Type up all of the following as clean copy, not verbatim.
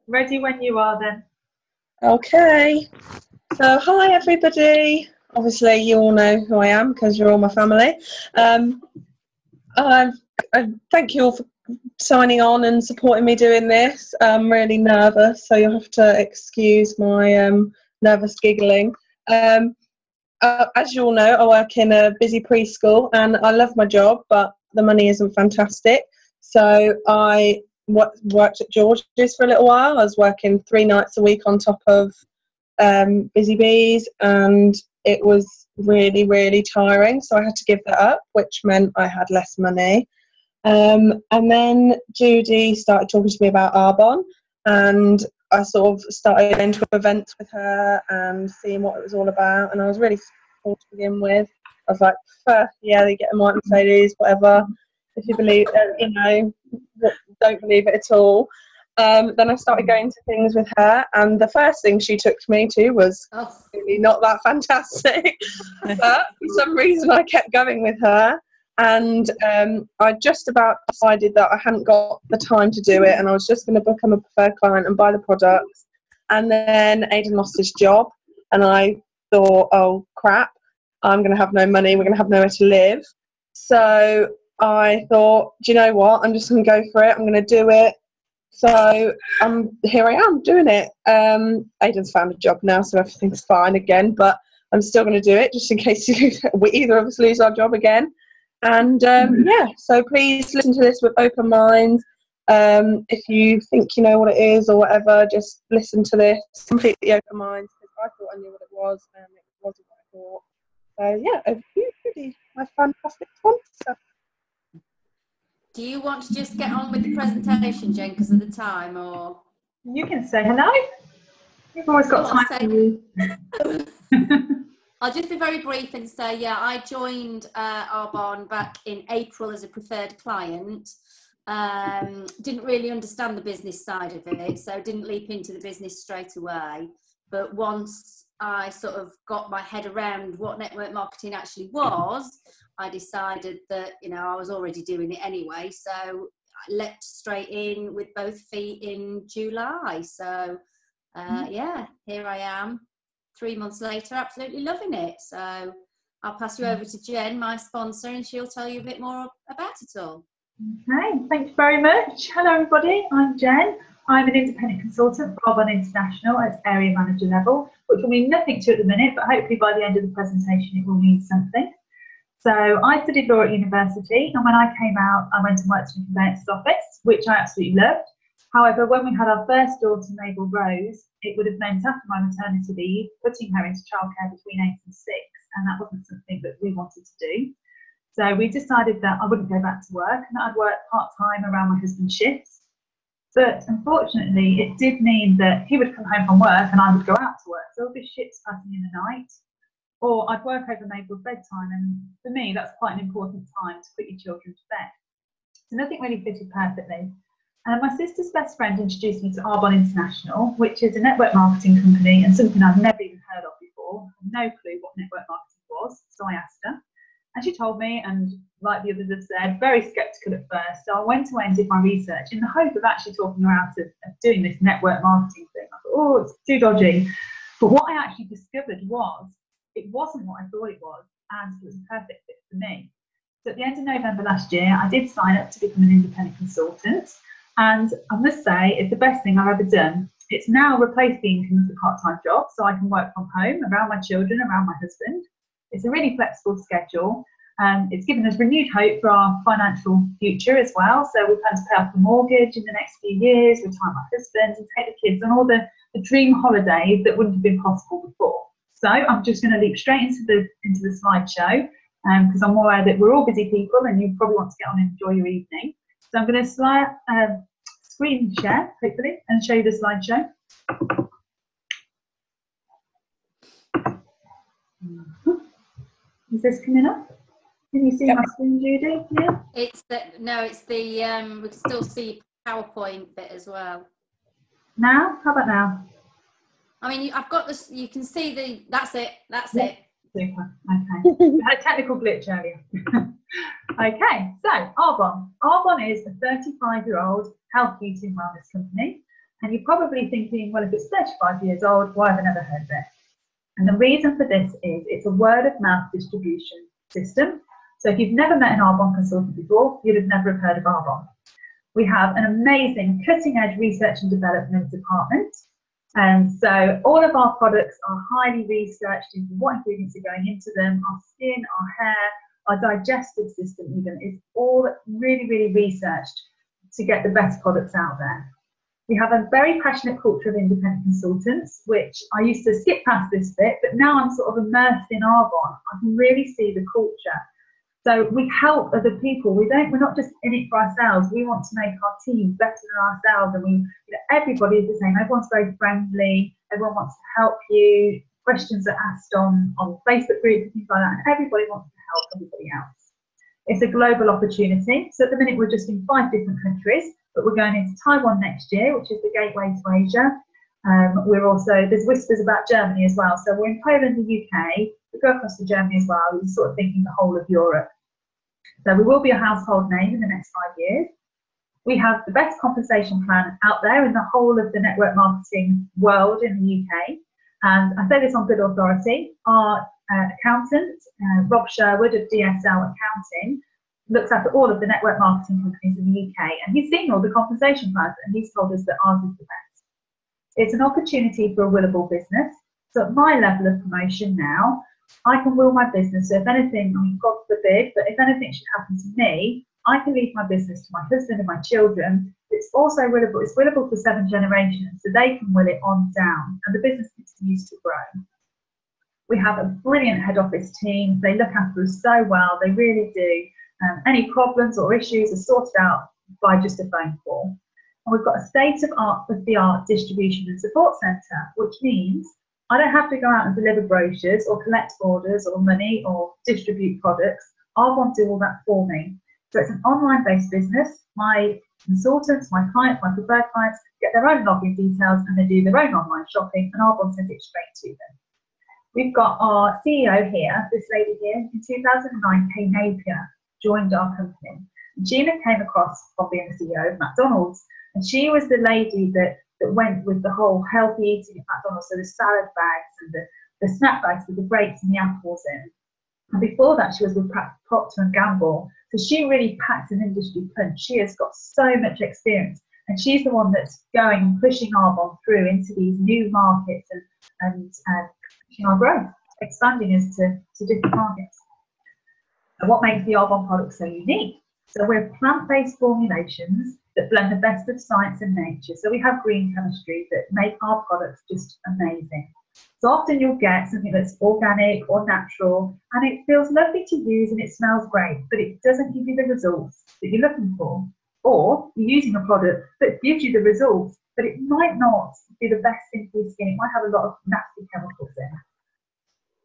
Ready when you are then. Okay. So, hi everybody. Obviously, you all know who I am because you're all my family. I thank you all for signing on and supporting me doing this. I'm really nervous, so you'll have to excuse my nervous giggling. As you all know, I work in a busy preschool and I love my job, but the money isn't fantastic. So I worked at George's for a little while. I was working 3 nights a week on top of Busy Bees, and it was really, really tiring. So I had to give that up, which meant I had less money. And then Judy started talking to me about Arbonne, and I sort of started going to events with her and seeing what it was all about, and I was really supportive to begin with. I was like, yeah, they get a white Mercedes, whatever. If you believe, don't believe it at all. Then I started going to things with her, and the first thing she took me to was really not that fantastic. But for some reason, I kept going with her. And I just about decided that I hadn't got the time to do it, and I was just going to become a preferred client and buy the products. And then Aidan lost his job, and I thought, oh crap, I'm going to have no money, we're going to have nowhere to live. So I thought, do you know what, I'm just going to go for it, I'm going to do it. So here I am doing it. Aidan's found a job now, so everything's fine again, but I'm still going to do it just in case either of us lose our job again. And yeah, so please listen to this with open minds. If you think you know what it is or whatever, just listen to this completely open minds, because I thought I knew what it was and it wasn't what I thought. So yeah, over to you, Judy, my fantastic sponsor. Do you want to just get on with the presentation, Jen, because of the time, or? You can say hello. You've always got time to I'll just be very brief and say, yeah, I joined Arbonne back in April as a preferred client. Didn't really understand the business side of it, so didn't leap into the business straight away. But once I sort of got my head around what network marketing actually was, I decided that, I was already doing it anyway. So I leapt straight in with both feet in July. So yeah, here I am. 3 months later, absolutely loving it. So I'll pass you over to Jen, my sponsor, and she'll tell you a bit more about it all. Okay, thank you very much. Hello everybody, I'm Jen. I'm an independent consultant for Arbonne International at area manager level, which will mean nothing to you at the minute, but hopefully by the end of the presentation it will mean something. So I studied law at university, and when I came out I went and worked in a conveyancer's office, which I absolutely loved. However, when we had our first daughter, Mabel Rose, it would have meant after my maternity leave, putting her into childcare between 8 and 6, and that wasn't something that we wanted to do. So we decided that I wouldn't go back to work and that I'd work part-time around my husband's shifts. But unfortunately, it did mean that he would come home from work and I would go out to work. So there would be shifts passing in the night, or I'd work over Mabel's bedtime, and for me, that's quite an important time to put your children to bed. So nothing really fitted perfectly. And my sister's best friend introduced me to Arbonne International, which is a network marketing company and something I've never even heard of before. I had no clue what network marketing was, so I asked her. And she told me, and like the others have said, very sceptical at first. So I went away and did my research in the hope of actually talking her out of doing this network marketing thing. I thought, oh, it's too dodgy. But what I actually discovered was it wasn't what I thought it was, and it was a perfect fit for me. So at the end of November last year, I did sign up to become an independent consultant. And I must say, it's the best thing I've ever done. It's now replaced the income of the part-time job, so I can work from home, around my children, around my husband. It's a really flexible schedule, and it's given us renewed hope for our financial future as well. So we plan to pay off the mortgage in the next few years, retire my husband, and take the kids on all the dream holidays that wouldn't have been possible before. So I'm just going to leap straight into the slideshow, because I'm aware that we're all busy people and you probably want to get on and enjoy your evening. So I'm going to screen share, hopefully, and show you the slideshow. Is this coming up? Can you see my screen, Judy? Yeah. It's the we can still see PowerPoint bit as well. Now? How about now? I mean, I've got this. You can see that's it. That's it. Super. Okay. We had a technical glitch earlier. Okay, so Arbonne. Arbonne is a 35-year-old health, beauty and wellness company. And you're probably thinking, well, if it's 35 years old, why have I never heard of it? And the reason for this is it's a word of mouth distribution system. So if you've never met an Arbonne consultant before, you'd have never have heard of Arbonne. We have an amazing cutting edge research and development department. And so all of our products are highly researched into what ingredients are going into them. Our skin, our hair, our digestive system even is all really, really researched to get the best products out there. We have a very passionate culture of independent consultants, which I used to skip past this bit, but now I'm sort of immersed in Arbonne. I can really see the culture. So we help other people. We're not just in it for ourselves. We want to make our team better than ourselves. And everybody is the same. Everyone's very friendly. Everyone wants to help you. Questions are asked on Facebook groups and things like that. And everybody wants to help everybody else. It's a global opportunity. So at the minute, we're just in 5 different countries, but we're going into Taiwan next year, which is the gateway to Asia. There's whispers about Germany as well. So we're in Poland, the UK. We go across to Germany as well. We're sort of thinking the whole of Europe. So we will be a household name in the next 5 years. We have the best compensation plan out there in the whole of the network marketing world in the UK. And I say this on good authority. Our accountant, Rob Sherwood of DSL Accounting, looks after all of the network marketing companies in the UK. And he's seen all the compensation plans and he's told us that ours is the best. It's an opportunity for a willable business. So at my level of promotion now, I can will my business. So if anything, I mean, God forbid, but if anything should happen to me, I can leave my business to my husband and my children. It's also willable. It's willable for 7 generations, so they can will it on down, and the business continues to grow. We have a brilliant head office team. They look after us so well. They really do. Any problems or issues are sorted out by just a phone call. And we've got a state-of-the-art distribution and support centre, which means I don't have to go out and deliver brochures or collect orders or money or distribute products. Arbonne do all that for me. So it's an online-based business. My consultants, my clients, my preferred clients get their own login details and they do their own online shopping, and Arbonne sends it straight to them. We've got our CEO here, this lady here. In 2009, Kay Napier joined our company. Gina came across from being the CEO of McDonald's, and she was the lady that went with the whole healthy eating at McDonald's, so the salad bags and the snack bags with the grapes and the apples in. And before that, she was with Procter & Gamble. So she really packed an industry punch. She has got so much experience. And she's the one that's going and pushing Arbonne through into these new markets and pushing our growth, expanding us to different markets. And what makes the Arbonne product so unique? So we're plant-based formulations that blend the best of science and nature. So we have green chemistry that make our products just amazing. So often you'll get something that's organic or natural, and it feels lovely to use and it smells great, but it doesn't give you the results that you're looking for. Or you're using a product that gives you the results, but it might not be the best thing for your skin. It might have a lot of nasty chemicals in.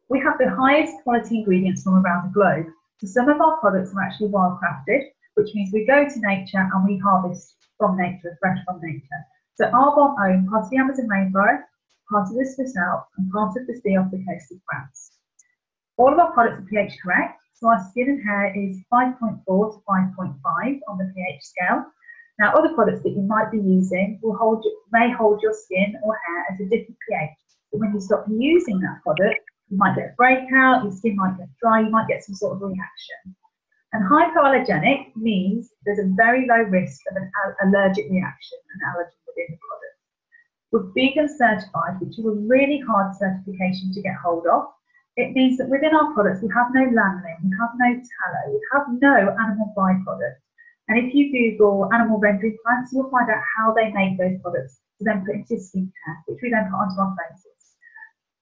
We have the highest quality ingredients from around the globe. So some of our products are actually wildcrafted, which means we go to nature and we harvest from nature, fresh from nature. So Arbonne own part of the Amazon rainforest, part of the Swiss Alps, and part of the sea off the coast of France. All of our products are pH correct, so our skin and hair is 5.4 to 5.5 on the pH scale. Now, other products that you might be using may hold your skin or hair at a different pH. But when you stop using that product, you might get a breakout, your skin might get dry, you might get some sort of reaction. And hypoallergenic means there's a very low risk of an allergic reaction, an allergen within the product. We're vegan certified, which is a really hard certification to get hold of. It means that within our products, we have no lanolin, we have no tallow, we have no animal byproduct. And if you Google animal rendering plants, you'll find out how they make those products to then put into skincare, which we then put onto our faces.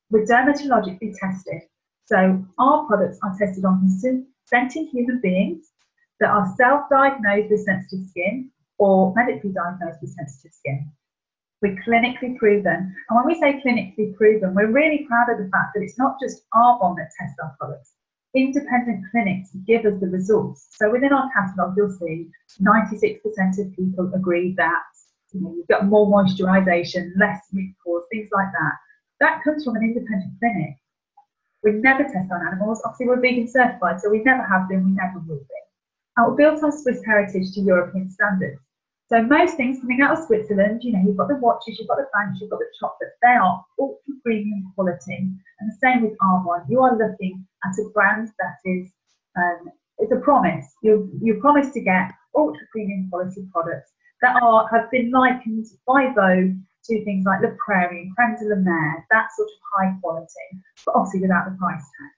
We're dermatologically tested. So our products are tested on consenting human beings that are self-diagnosed with sensitive skin or medically diagnosed with sensitive skin. We're clinically proven. And when we say clinically proven, we're really proud of the fact that it's not just Arbonne that tests our products. Independent clinics give us the results. So within our catalogue, you'll see 96% of people agree that you've got more moisturisation, less wrinkles, things like that. That comes from an independent clinic. We never test on animals. Obviously, we're vegan certified, so we never have been, we never will be. And we're built on Swiss heritage to European standards. So most things coming out of Switzerland, you know, you've got the watches, you've got the bags, you've got the chocolates, they are ultra premium quality. And the same with Arbonne. You are looking at a brand that is, it's a promise. You promise to get ultra premium quality products that have been likened by Vogue to things like Le Prairie, Crème de la Mer, that sort of high quality, but obviously without the price tag.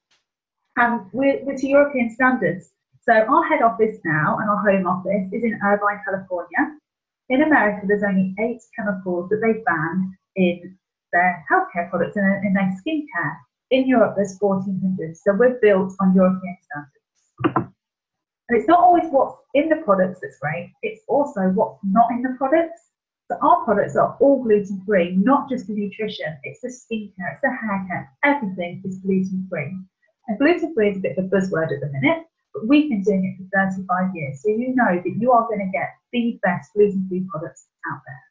And we're to European standards. So our head office now and our home office is in Irvine, California. In America, there's only 8 chemicals that they've banned in their healthcare products and in their skincare. In Europe, there's 1,400. So we're built on European standards. And it's not always what's in the products that's great, it's also what's not in the products. So our products are all gluten-free, not just the nutrition, it's the skincare, it's the hair care, everything is gluten-free. And gluten-free is a bit of a buzzword at the minute, but we've been doing it for 35 years, so you know that you are going to get the best gluten-free products out there.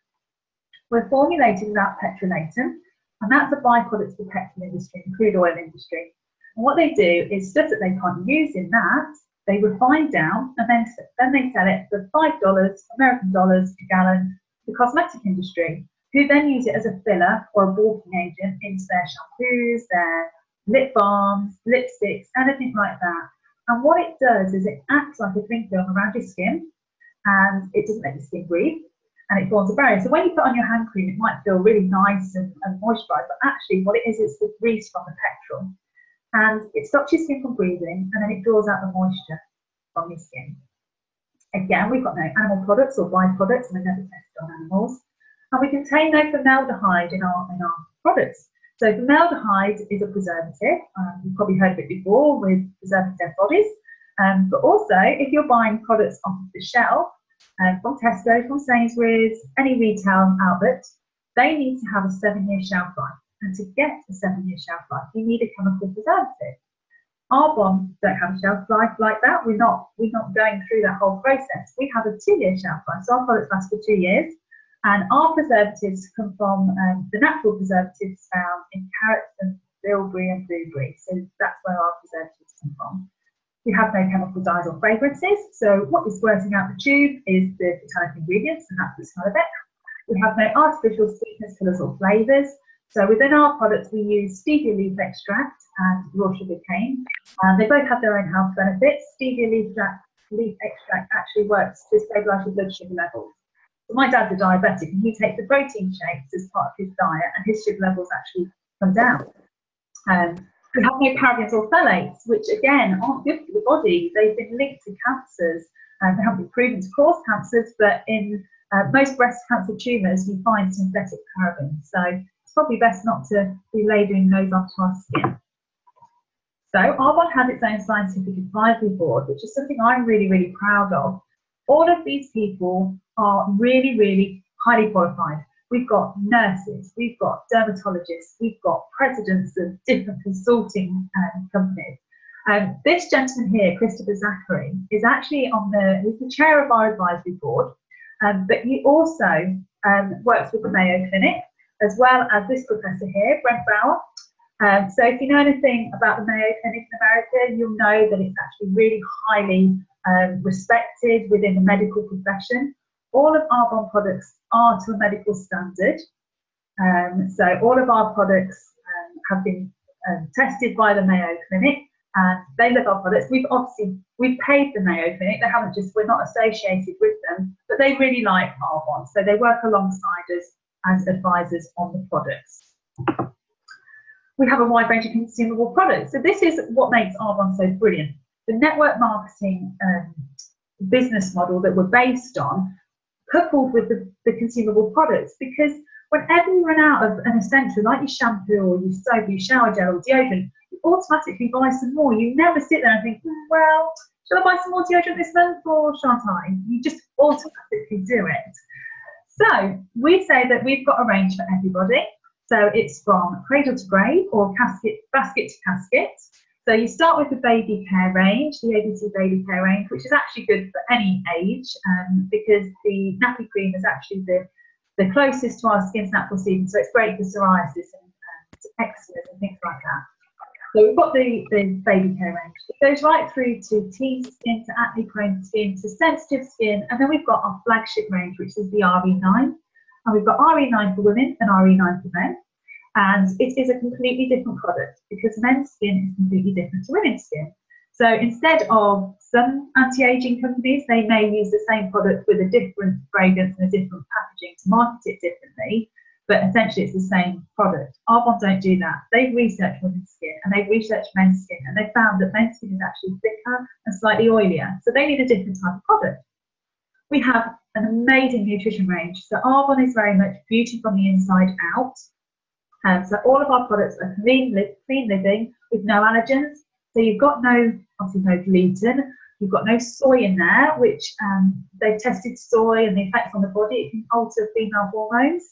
We're formulated without petrolatum, and that's a byproduct of the petrol industry and crude oil industry. And what they do is stuff that they can't use in that, they refine down, and then they sell it for $5, American dollars a gallon, to the cosmetic industry, who then use it as a filler or a bulking agent into their shampoos, their lip balms, lipsticks, anything like that. And what it does is it acts like a thin film around your skin, and it doesn't let your skin breathe, and it forms a barrier. So when you put on your hand cream, it might feel really nice and moisturised, but actually what it is, it's the grease from the petrol. And it stops your skin from breathing, and then it draws out the moisture from your skin. Again, we've got no animal products or byproducts, and we're never tested on animals. And we contain no formaldehyde in our products. So formaldehyde is a preservative. You've probably heard of it before with preserving dead bodies. But also, if you're buying products off the shelf, from Tesco, from Sainsbury's, any retail outlet, they need to have a 7-year shelf life. And to get a 7-year shelf life, you need a chemical preservative. Arbonne don't have a shelf life like that. We're not going through that whole process. We have a 2-year shelf life. So our products last for 2 years. And our preservatives come from the natural preservatives found in carrots and bilberry and blueberry. So that's where our preservatives come from. We have no chemical dyes or fragrances. So what is squirting out the tube is the botanic ingredients, and that's the smell of it. We have no artificial sweetness, colours or flavours. So within our products, we use stevia leaf extract and raw sugar cane. They both have their own health benefits. Stevia leaf extract actually works to stabilise your blood sugar levels. So my dad's a diabetic, and he takes the protein shakes as part of his diet, and his sugar levels actually come down. We have no parabens or phthalates, which again aren't good for the body. They've been linked to cancers, and they haven't been proven to cause cancers, but in most breast cancer tumours, you find synthetic parabens. So it's probably best not to be ladling those onto our skin. So Arbonne has its own scientific advisory board, which is something I'm really, really proud of. All of these people are really, really highly qualified. We've got nurses, we've got dermatologists, we've got presidents of different consulting companies. This gentleman here, Christopher Zachary, is actually he's the chair of our advisory board, but he also works with the Mayo Clinic, as well as this professor here, Brent Bauer. So if you know anything about the Mayo Clinic in America, you'll know that it's actually really highly respected within the medical profession. All of Arbonne products are to a medical standard. So all of our products have been tested by the Mayo Clinic, and they love our products. We've paid the Mayo Clinic. We're not associated with them, but they really like Arbonne. So they work alongside us as advisors on the products. We have a wide range of consumable products. So this is what makes Arbonne so brilliant. The network marketing business model that we're based on, coupled with the consumable products, because whenever you run out of an essential like your shampoo or your soap, your shower gel or deodorant, you automatically buy some more. You never sit there and think, well, shall I buy some more deodorant this month or shan't I? You just automatically do it. So we say that we've got a range for everybody. So it's from cradle to grave or basket to casket. So you start with the baby care range, the ABC baby care range, which is actually good for any age, because the nappy cream is actually the closest to our skin's natural sebum. So it's great for psoriasis and eczema and things like that. So we've got the baby care range. It goes right through to teen skin, to acne-prone skin, to sensitive skin, and then we've got our flagship range, which is the RE9. And we've got RE9 for women and RE9 for men. And it is a completely different product because men's skin is completely different to women's skin. So instead of some anti-aging companies, they may use the same product with a different fragrance and a different packaging to market it differently, but essentially it's the same product. Arbonne don't do that. They've researched women's skin and they've researched men's skin, and they found that men's skin is actually thicker and slightly oilier. So they need a different type of product. We have an amazing nutrition range. So Arbonne is very much beauty from the inside out. So all of our products are clean living with no allergens. So you've got obviously no gluten, you've got no soy in there, which they've tested soy and the effects on the body. It can alter female hormones.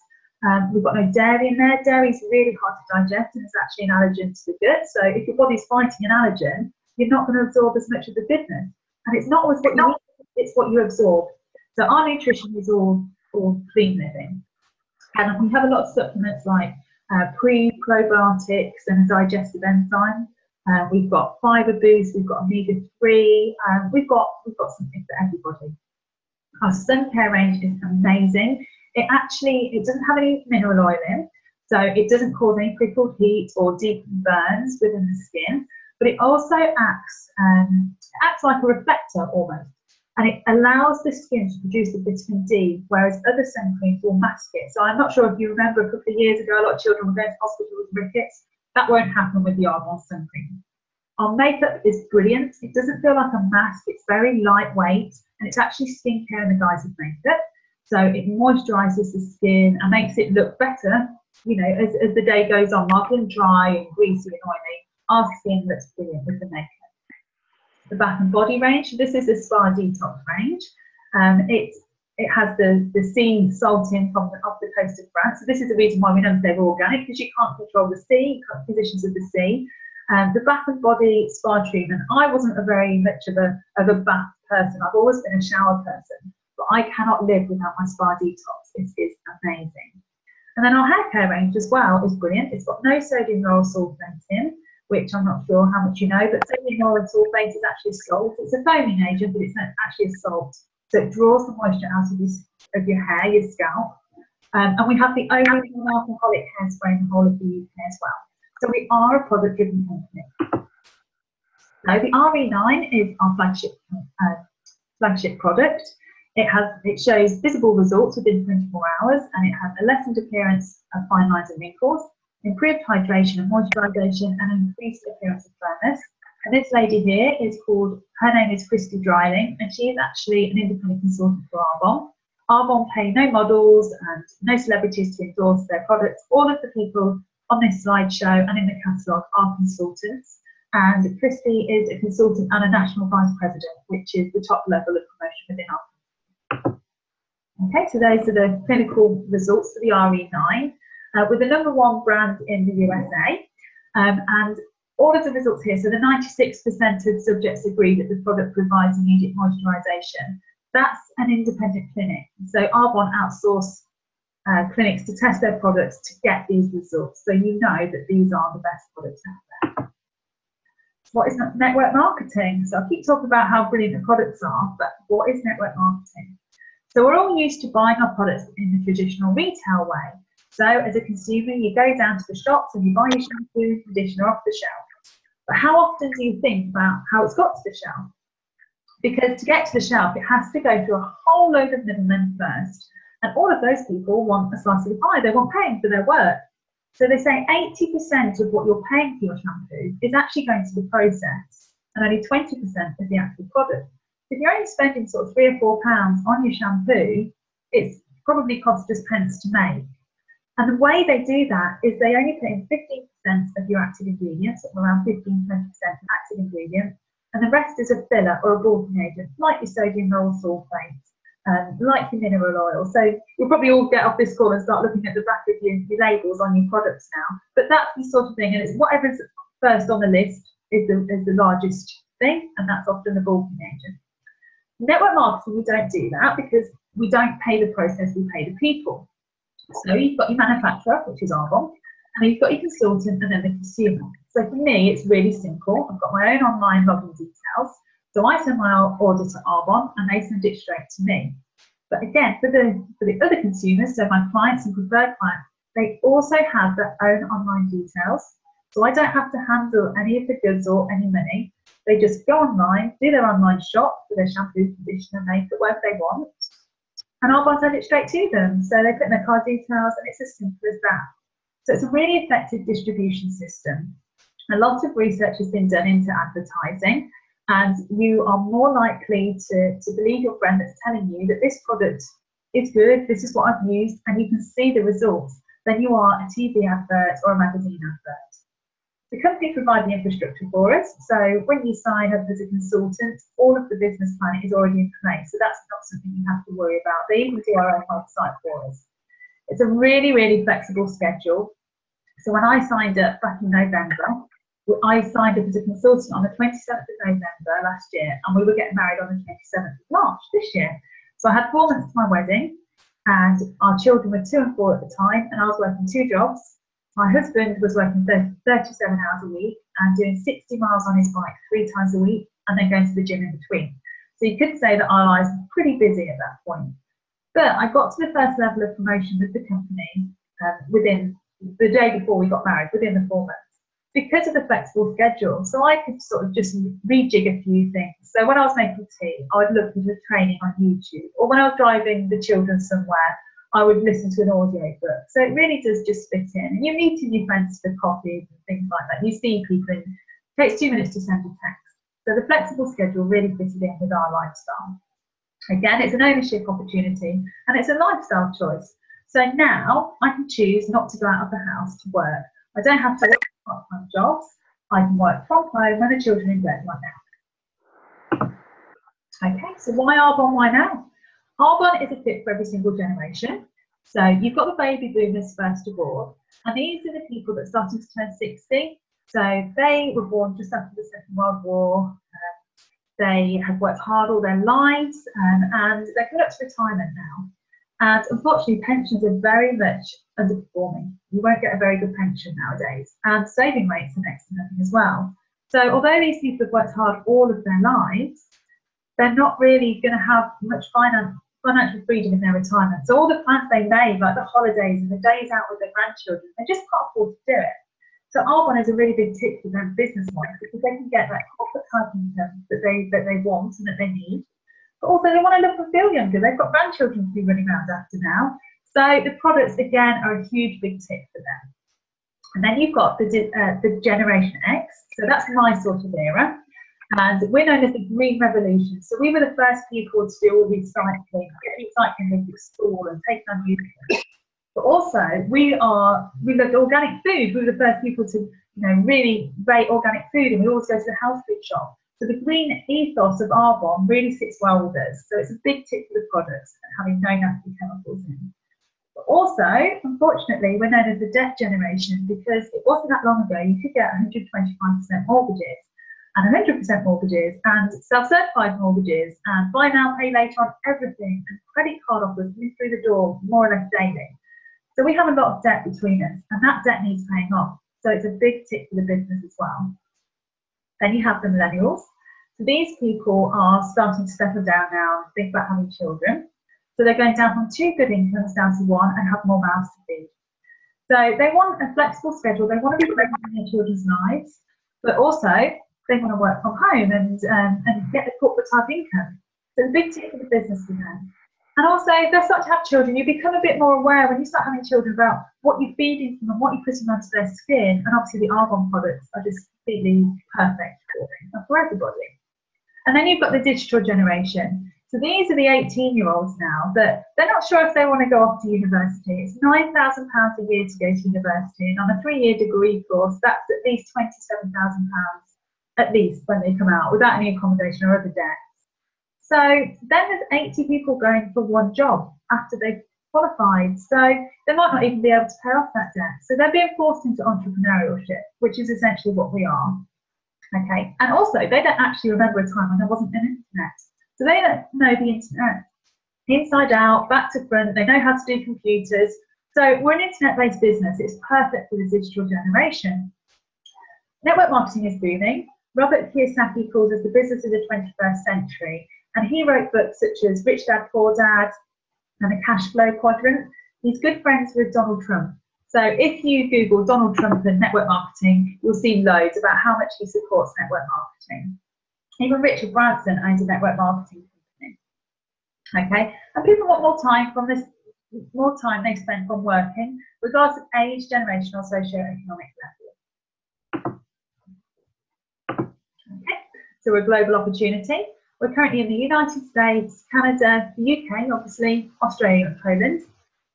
We've got no dairy in there. Dairy is really hard to digest and it's actually an allergen to the gut. So if your body's fighting an allergen, you're not going to absorb as much of the goodness. And it's not always what you eat, it's what you absorb. So our nutrition is all clean living. And we have a lot of supplements like probiotics and a digestive enzyme. We've got fibre boost, we've got omega-3, we've got something for everybody. Our sun care range is amazing. It doesn't have any mineral oil in, so it doesn't cause any prickled heat or deepen burns within the skin, but it also acts like a reflector almost, and it allows the skin to produce the vitamin D, whereas other sun creams will mask it. So I'm not sure if you remember a couple of years ago, a lot of children were going to hospital with rickets. That won't happen with the Arbonne sun cream. Our makeup is brilliant. It doesn't feel like a mask. It's very lightweight, and it's actually skincare in the guise of makeup. So it moisturises the skin and makes it look better, as the day goes on. Rather than dry and greasy and oily, our skin looks brilliant with the makeup. The Bath and Body range. This is a spa detox range. It has the sea salt in off the coast of France. So this is the reason why we know they're organic, because you can't control the sea, you can't conditions of the sea. The Bath and Body spa treatment. I wasn't very much of a bath person. I've always been a shower person, but I cannot live without my spa detox. It is amazing. And then our hair care range as well is brilliant. It's got no sodium lauryl sulfate in, which I'm not sure how much you know, but sodium lauryl sulfate is actually a salt. It's a foaming agent, but it's not actually a salt. So it draws the moisture out of your hair, your scalp. And we have the only non-alcoholic hairspray in the whole of the UK as well. So we are a product-driven company. So the RE9 is our flagship product. It shows visible results within 24 hours, and it has a lessened appearance of fine lines and wrinkles, improved hydration and moisturisation, and increased appearance of firmness. And this lady here her name is Christy Dryling, and she is actually an independent consultant for Arbonne. Arbonne pay no models and no celebrities to endorse their products. All of the people on this slideshow and in the catalogue are consultants. And Christy is a consultant and a national vice president, which is the top level of promotion within Arbonne. Okay, so those are the clinical results for the RE9. We're the #1 brand in the USA. And all of the results here, so the 96% of subjects agree that the product provides immediate moisturisation. That's an independent clinic. So Arbonne outsource clinics to test their products to get these results. So you know that these are the best products out there. What is network marketing? So I keep talking about how brilliant the products are, but what is network marketing? So we're all used to buying our products in the traditional retail way. So as a consumer, you go down to the shops and you buy your shampoo and conditioner off the shelf. But how often do you think about how it's got to the shelf? Because to get to the shelf, it has to go through a whole load of middlemen first. And all of those people want a slice of the pie. They want paying for their work. So they say 80% of what you're paying for your shampoo is actually going to the process, and only 20% is the actual product. If you're only spending sort of £3 or £4 on your shampoo, it's probably cost us pence to make. And the way they do that is they only put in 15% of your active ingredients, or around 15-20% active ingredients, and the rest is a filler or a bulking agent, like your sodium lauryl sulfate, like your mineral oil. So you'll probably all get off this call and start looking at the back of your labels on your products now. But that's the sort of thing, and it's whatever's first on the list is the largest thing, and that's often the bulking agent. Network marketing, we don't do that because we don't pay the process, we pay the people. So you've got your manufacturer, which is Arbonne, And then you've got your consultant and then the consumer. So for me, it's really simple. I've got my own online login details. So I send my order to Arbonne and they send it straight to me. But again, for the other consumers, so my clients and preferred clients, they also have their own online details. So I don't have to handle any of the goods or any money. They just go online, do their online shop for their shampoo, conditioner, makeup, whatever they want. And Arbonne send it straight to them. So they put in their card details and it's as simple as that. So it's a really effective distribution system. A lot of research has been done into advertising, and you are more likely to believe your friend that's telling you that this product is good, this is what I've used, and you can see the results, than you are a TV advert or a magazine advert. The company provide the infrastructure for us, so when you sign up as a consultant, all of the business plan is already in place, so that's not something you have to worry about. They even do our own website for us. It's a really, really flexible schedule. So when I signed up back in November, I signed up as a consultant on the 27th of November last year, and we were getting married on the 27th of March this year. So I had 4 months to my wedding, and our children were 2 and 4 at the time, and I was working 2 jobs. My husband was working 37 hours a week and doing 60 miles on his bike 3 times a week, and then going to the gym in between. So you could say that our lives were pretty busy at that point. But I got to the first level of promotion with the company within the day before we got married, within the 4 months, because of the flexible schedule. So I could sort of just rejig a few things. So when I was making tea, I would look into training on YouTube, or when I was driving the children somewhere, I would listen to an audio book. So it really does just fit in. And you're meeting your friends for coffee and things like that. You see people, and it takes 2 minutes to send a text. So the flexible schedule really fitted in with our lifestyle. Again, it's an ownership opportunity and it's a lifestyle choice. So now I can choose not to go out of the house to work. I don't have to work part-time jobs. I can work from home when the children are in bed right now. Okay, so why Arbonne, why now? Arbonne is a fit for every single generation. So you've got the baby boomers first of all, and these are the people that started to turn 60. So they were born just after the Second World War. They have worked hard all their lives, and they're coming up to retirement now. And unfortunately, pensions are very much underperforming. You won't get a very good pension nowadays, and saving rates are next to nothing as well. So although these people have worked hard all of their lives, they're not really going to have much financial freedom in their retirement. So all the plans they made, like the holidays and the days out with their grandchildren, they just can't afford to do it. So Arbonne is a really big tip for them business-wise, because they can get that corporate type income that they want and that they need. But also they want to look and feel younger. They've got grandchildren to be running around after now. So the products, again, are a huge big tip for them. And then you've got the Generation X. So that's my sort of era. And we're known as the Green Revolution. So we were the first people to do all recycling, get recycling into school and take on new things. But also we loved organic food. We were the first people to really rate organic food, and we always go to the health food shop. So the green ethos of Arbonne really sits well with us. So it's a big tip for the products and having no nasty chemicals in. But also, unfortunately, we're known as the debt generation, because it wasn't that long ago you could get 125% mortgages and 100% mortgages and self-certified mortgages and buy now, pay later on everything, and credit card offers coming through the door more or less daily. So we have a lot of debt between us, and that debt needs paying off. So it's a big tip for the business as well. Then you have the millennials. So these people are starting to settle down now and think about having children. So they're going down from 2 good incomes down to 1 and have more mouths to feed. So they want a flexible schedule. They want to be present in their children's lives, but also they want to work from home and get the corporate type income. So it's a big tip for the business for them. And also, if they start to have children, you become a bit more aware when you start having children about what you're feeding them and what you're putting onto their skin. And obviously the Arbonne products are just completely perfect for everybody. And then you've got the digital generation. So these are the 18-year-olds now that they're not sure if they want to go off to university. It's £9,000 a year to go to university, and on a 3-year degree course, that's at least £27,000 at least when they come out, without any accommodation or other debts. So then there's 80 people going for one job after they've qualified. So they might not even be able to pay off that debt. So they're being forced into entrepreneurship, which is essentially what we are. Okay, and also they don't actually remember a time when there wasn't an internet. So they don't know the internet inside out, back to front. They know how to do computers. So we're an internet-based business. It's perfect for the digital generation. Network marketing is booming. Robert Kiyosaki calls us the business of the 21st century, and he wrote books such as Rich Dad, Poor Dad and The Cash Flow Quadrant. He's good friends with Donald Trump. So if you Google Donald Trump and network marketing, you'll see loads about how much he supports network marketing. Even Richard Branson owns a network marketing company. Okay, and people want more time from this, more time they spend from working, regardless of age, generation, or socio-economic level. Okay, so we're a global opportunity. We're currently in the United States, Canada, the UK, obviously, Australia and Poland.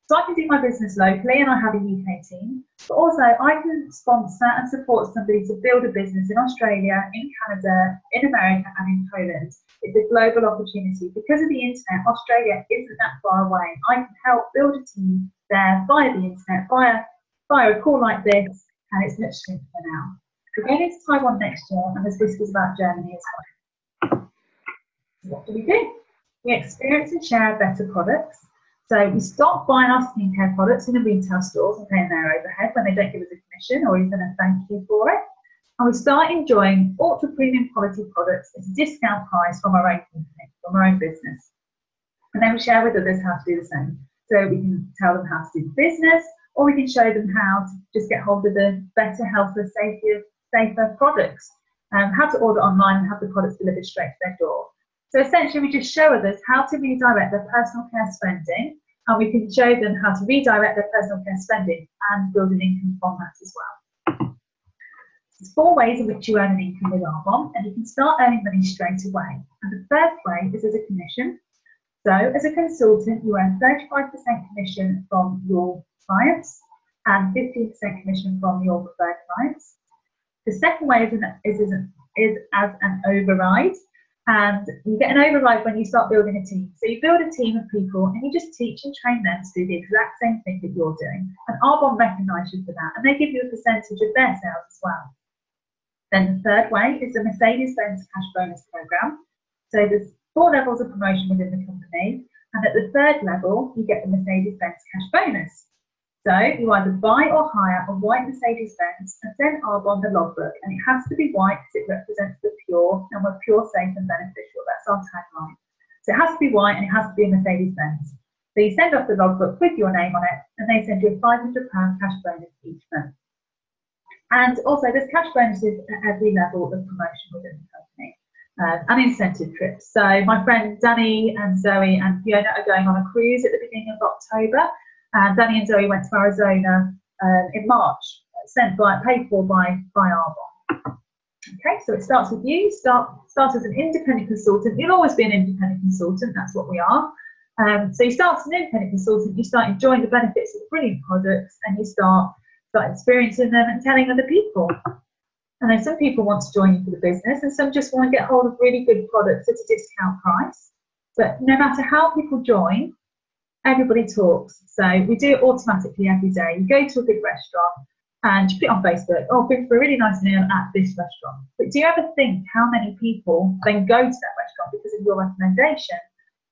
So I can do my business locally and I have a UK team, but also I can sponsor and support somebody to build a business in Australia, in Canada, in America and in Poland. It's a global opportunity. Because of the internet, Australia isn't that far away. I can help build a team there via the internet, via a call like this, and it's much simpler now. We're going into Taiwan next year, and there's whispers about Germany as well. So what do? We experience and share better products. So we stop buying our skincare products in the retail stores and paying their overhead when they don't give us a commission or even a thank you for it. And we start enjoying ultra premium quality products at a discount price from our own company, from our own business. And then we share with others how to do the same. So we can tell them how to do the business, or we can show them how to just get hold of the better, healthier, safer products, how to order online and have the products delivered straight to their door. So essentially, we just show others how to redirect their personal care spending, and we can show them how to redirect their personal care spending and build an income from that as well. There's 4 ways in which you earn an income with Arbonne, and you can start earning money straight away. And the first way is as a commission. So as a consultant, you earn 35% commission from your clients and 15% commission from your preferred clients. The second way is as an override. And you get an override when you start building a team. So you build a team of people and you just teach and train them to do the exact same thing that you're doing. And Arbonne recognise you for that, and they give you a percentage of their sales as well. Then the third way is the Mercedes-Benz Cash Bonus Programme. So there's 4 levels of promotion within the company, and at the 3rd level, you get the Mercedes-Benz Cash Bonus. So you either buy or hire a white Mercedes-Benz and send Arbonne the logbook, and it has to be white because it represents the pure, and we're pure, safe and beneficial. That's our tagline. So it has to be white and it has to be a Mercedes-Benz. So you send off the logbook with your name on it, and they send you a £500 cash bonus each month. And also there's cash bonuses at every level of promotion within the company. And incentive trips. So my friends Danny and Zoe and Fiona are going on a cruise at the beginning of October. And Danny and Zoe went to Arizona in March, paid for by Arbonne. Okay, so it starts with you. Start as an independent consultant. You'll always be an independent consultant. That's what we are. So you start as an independent consultant. You start enjoying the benefits of brilliant products, and you start experiencing them and telling other people. And then some people want to join you for the business, and some just want to get hold of really good products at a discount price. But no matter how people join, everybody talks. So we do it automatically every day. You go to a good restaurant and you put it on Facebook, oh, been for a really nice meal at this restaurant. But do you ever think how many people then go to that restaurant because of your recommendation?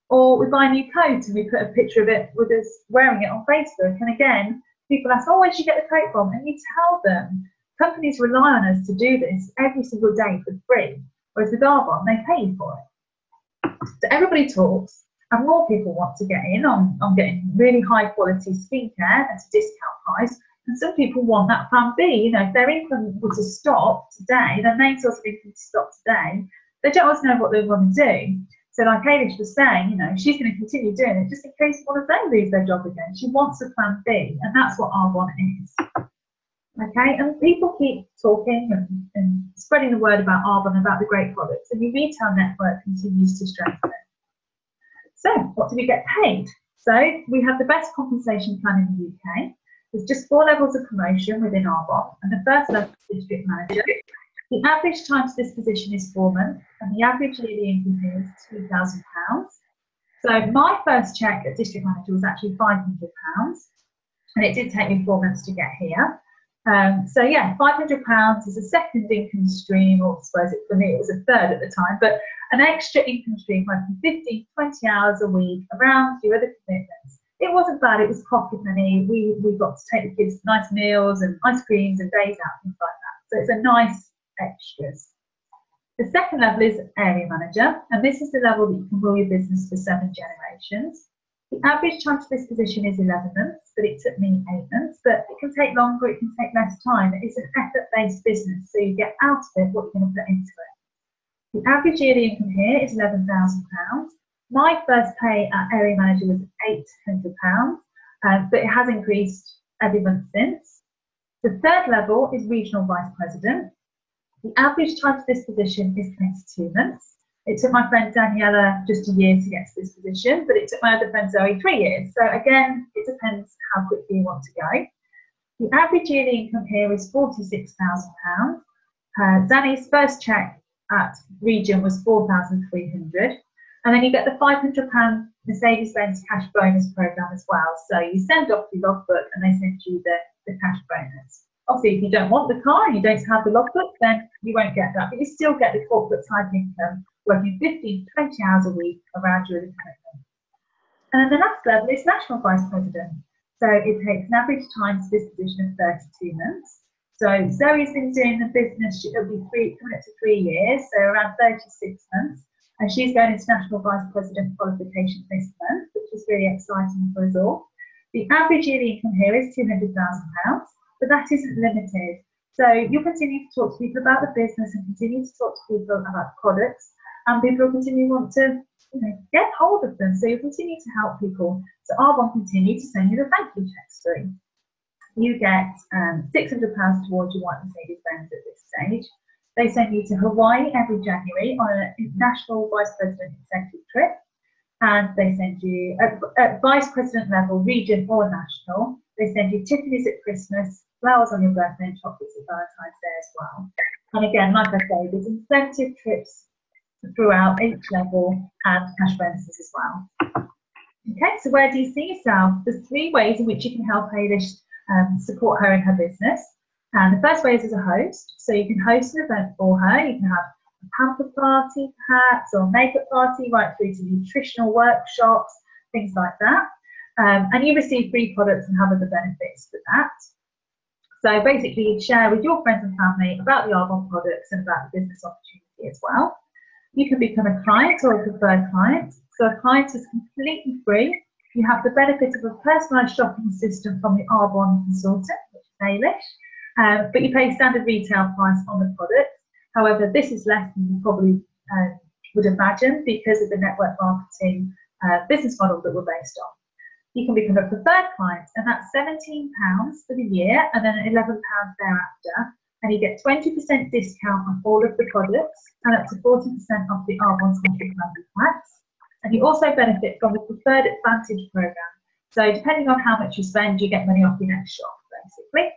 Or we buy a new coat and we put a picture of it with us wearing it on Facebook. And again, people ask, oh, where did you get the coat from? And you tell them. Companies rely on us to do this every single day for free. Whereas with Arbonne, they pay you for it. So everybody talks. And more people want to get in on getting really high quality skincare at a discount price. And some people want that plan B. You know, if their income were to stop today, their main source of income to stop today, they don't always know what they want to do. So like Eilish was saying, you know, she's going to continue doing it just in case one of them lose their job again. She wants a plan B, and that's what Arbonne is. Okay, and people keep talking and spreading the word about Arbonne, about the great products, and your retail network continues to strengthen. So, what do we get paid? So, we have the best compensation plan in the UK. There's just 4 levels of promotion within Arbonne, and the first level is district manager. The average time to this position is 4 months, and the average yearly income is £2,000. So, my first check at district manager was actually £500, and it did take me 4 months to get here. So yeah, £500 is a second income stream, or I suppose for me it was a third at the time, but an extra income stream working 15, 20 hours a week around your other commitments. it wasn't bad. It was pocket money. We got to take the kids to nice meals and ice creams and days out, things like that. So it's a nice extras. The second level is area manager, and this is the level that you can rule your business for 7 generations. The average time to this position is 11 months, but it took me 8 months. But it can take longer, it can take less time. It's an effort-based business, so you get out of it what you're going to put into it. The average yearly income here is £11,000. My first pay at area manager was £800, but it has increased every month since. The third level is regional vice president. The average time to this position is 22 months. It took my friend Daniela just a year to get to this position, but it took my other friend Zoe 3 years. So again, it depends how quickly you want to go. The average yearly income here is £46,000. Danny's first cheque at region was £4,300. And then you get the £500 Mercedes-Benz cash bonus programme as well. So you send off your logbook and they send you the cash bonus. Obviously, if you don't want the car and you don't have the logbook, then you won't get that. But you still get the corporate type income, working 15 to 20 hours a week around your independent. And then the last level is national vice president. So it takes an average time to this position of 32 months. So Zoe's been doing the business, it'll be coming up to 3 years, so around 36 months. And she's going into national vice president qualification this month, which is really exciting for us all. The average yearly income here is £200,000. But that isn't limited. So you'll continue to talk to people about the business and continue to talk to people about products, and people will continue to want to get hold of them. So you'll continue to help people. So Arbonne continue to send you the thank you checks through. You get £600 towards your white Mercedes-Benz at this stage. They send you to Hawaii every January on a national vice president incentive trip. And they send you, at vice president level, region or national, they send you Tiffany's at Christmas, flowers on your birthday, and chocolates at Valentine's Day as well. And again, like I say, there's incentive trips throughout each level and cash bonuses as well. Okay, so where do you see yourself? There's 3 ways in which you can help Eilish support her in her business. And the first way is as a host. So you can host an event for her. You can have a pamper party perhaps, or a makeup party, right through to nutritional workshops, things like that. And you receive free products and have other benefits for that. So basically, share with your friends and family about the Arbonne products and about the business opportunity as well. You can become a client or a preferred client. So a client is completely free. You have the benefit of a personalised shopping system from the Arbonne consultant, which is Eilish, but you pay standard retail price on the product. However, this is less than you probably would imagine because of the network marketing business model that we're based on. You can become a preferred client, and that's £17 for the year and then £11 thereafter. And you get 20% discount on all of the products and up to 40% off the Arbonne Special Value Packs. And you also benefit from the Preferred Advantage programme. So depending on how much you spend, you get money off your next shop, basically.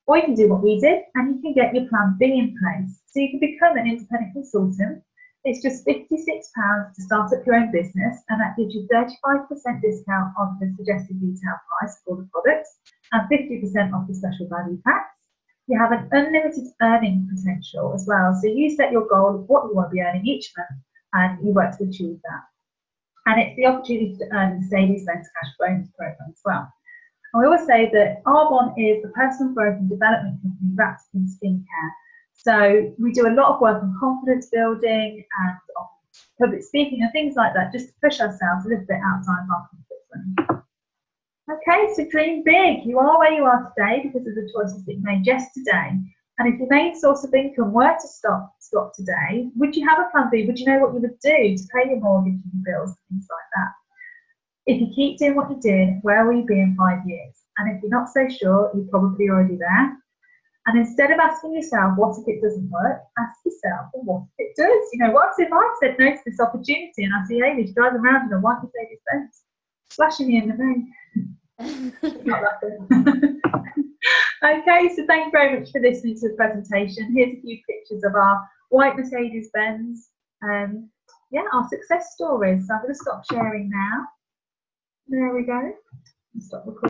Or you can do what we did, and you can get your plan B in place. So you can become an independent consultant. It's just £56 to start up your own business, and that gives you 35% discount on the suggested retail price for the products and 50% off the special value packs. You have an unlimited earning potential as well. So you set your goal of what you want to be earning each month, and you work to achieve that. And it's the opportunity to earn the Mercedes-Benz cash bonus program as well. And we always say that Arbonne is a personal growth and development company wrapped in skincare. So we do a lot of work on confidence building and on public speaking and things like that, just to push ourselves a little bit outside of our comfort zone. Okay, so dream big. You are where you are today because of the choices that you made yesterday. And if your main source of income were to stop today, would you have a plan B? Would you know what you would do to pay your mortgage and your bills and things like that? If you keep doing what you're doing, where will you be in 5 years? And if you're not so sure, you're probably already there. And instead of asking yourself, what if it doesn't work, ask yourself, well, what if it does? You know, what if I said no to this opportunity and I see Eilish driving around in a white Mercedes-Benz, slashing me in the rain? Okay, so thank you very much for listening to the presentation. Here's a few pictures of our white Mercedes-Benz, our success stories. So I'm going to stop sharing now. There we go. Stop recording.